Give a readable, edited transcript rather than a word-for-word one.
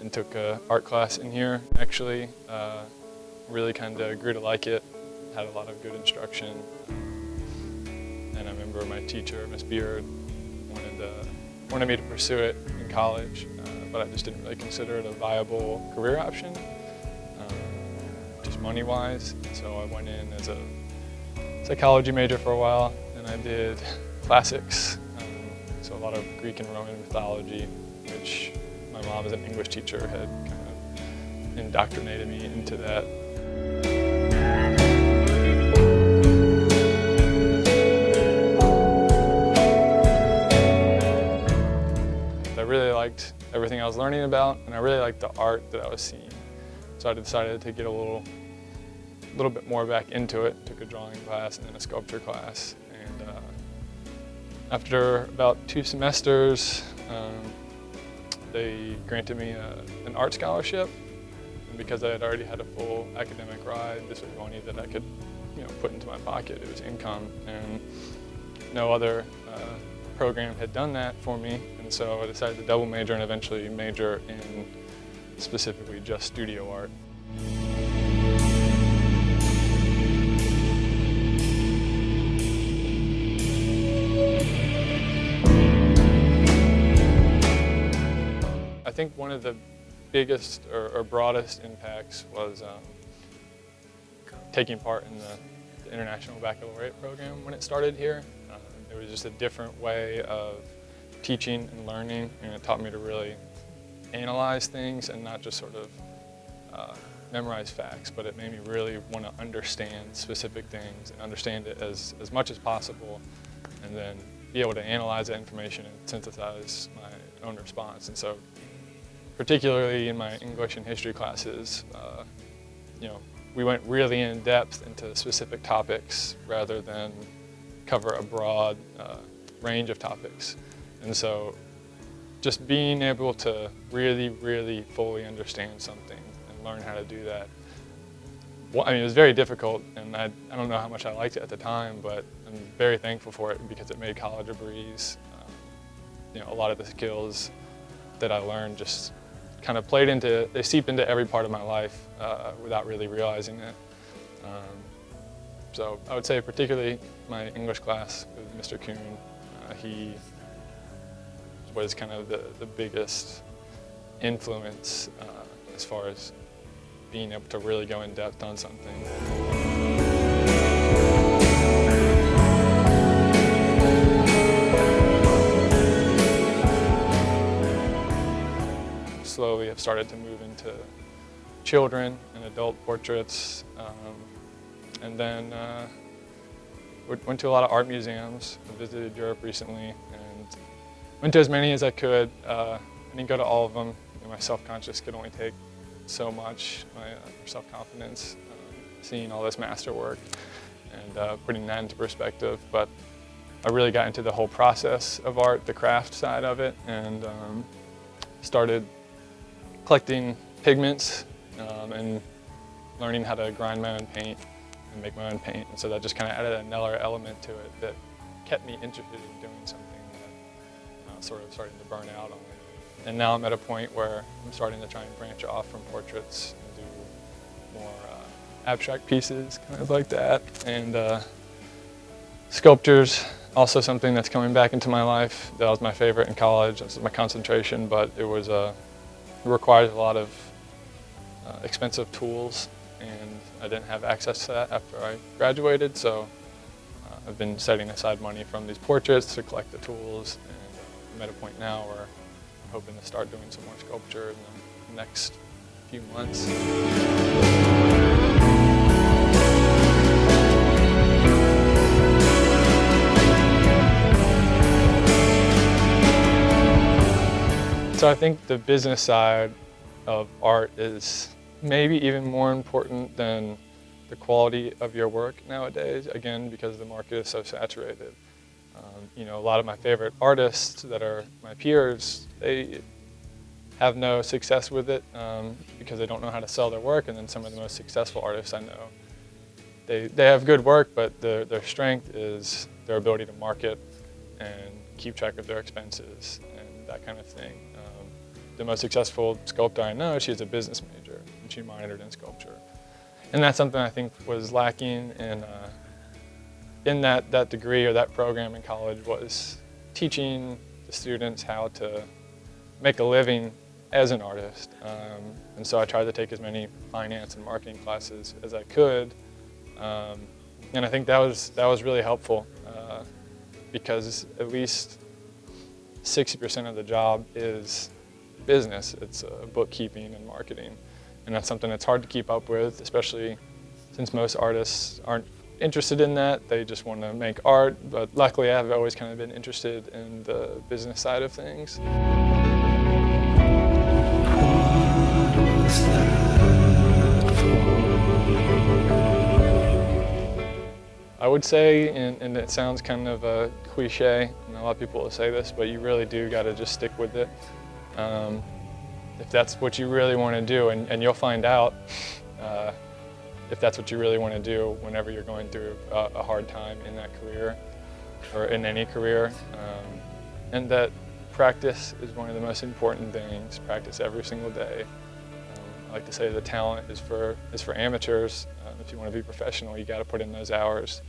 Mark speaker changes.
Speaker 1: and took an art class in here, actually. Really kind of grew to like it, had a lot of good instruction. And I remember my teacher, Miss Beard, wanted me to pursue it in college, but I just didn't really consider it a viable career option, just money-wise. So I went in as a psychology major for a while, and I did classics, so a lot of Greek and Roman mythology, which my mom as an English teacher had kind of indoctrinated me into that. I really liked everything I was learning about, and I really liked the art that I was seeing. So I decided to get a little bit more back into it. Took a drawing class and then a sculpture class. And after about 2 semesters, they granted me an art scholarship. And because I had already had a full academic ride, this was money that I could, put into my pocket. It was income, and no other program had done that for me. And so I decided to double major and eventually major in specifically just studio art. I think one of the biggest or broadest impacts was taking part in the International Baccalaureate program when it started here. It was just a different way of teaching and learning, and it taught me to really analyze things and not just sort of memorize facts, but it made me really want to understand specific things and understand it as much as possible, and then be able to analyze that information and synthesize my own response. And so particularly in my English and history classes, we went really in depth into specific topics rather than cover a broad range of topics. And so just being able to really, really fully understand something and learn how to do that, well, it was very difficult, and I don't know how much I liked it at the time, but I'm very thankful for it because it made college a breeze. A lot of the skills that I learned just kind of they seep into every part of my life without really realizing it. So I would say particularly my English class with Mr. Kuhn, he was kind of the biggest influence as far as being able to really go in depth on something. Slowly have started to move into children and adult portraits, and then went to a lot of art museums. I visited Europe recently and went to as many as I could. I didn't go to all of them. My self-conscious could only take so much, my self-confidence, seeing all this masterwork and putting that into perspective. But I really got into the whole process of art, the craft side of it, and started collecting pigments and learning how to grind my own paint and make my own paint. And so that just kind of added another element to it that kept me interested in doing something that sort of starting to burn out on it. And now I'm at a point where I'm starting to try and branch off from portraits and do more abstract pieces, kind of like that. And sculpture's also something that's coming back into my life. That was my favorite in college. This is my concentration, but it requires a lot of expensive tools, and I didn't have access to that after I graduated, so I've been setting aside money from these portraits to collect the tools, and I'm at a point now where I'm hoping to start doing some more sculpture in the next few months. So I think the business side of art is maybe even more important than the quality of your work nowadays, again, because the market is so saturated. A lot of my favorite artists that are my peers, they have no success with it because they don't know how to sell their work, and then some of the most successful artists I know, they have good work, but their strength is their ability to market and keep track of their expenses and that kind of thing. the most successful sculptor I know, she has a business major, and she minored in sculpture. And that's something I think was lacking in that degree or that program in college, was teaching the students how to make a living as an artist. And so I tried to take as many finance and marketing classes as I could. And I think that was really helpful because at least 60% of the job is business. It's bookkeeping and marketing. And that's something that's hard to keep up with, especially since most artists aren't interested in that. They just want to make art. But luckily, I've always kind of been interested in the business side of things. I would say, and it sounds kind of a cliche, and a lot of people will say this, but you really do got to just stick with it. If that's what you really want to do, and you'll find out if that's what you really want to do whenever you're going through a hard time in that career or in any career. And that practice is one of the most important things. Practice every single day. I like to say the talent is for amateurs. If you want to be professional, you got to put in those hours.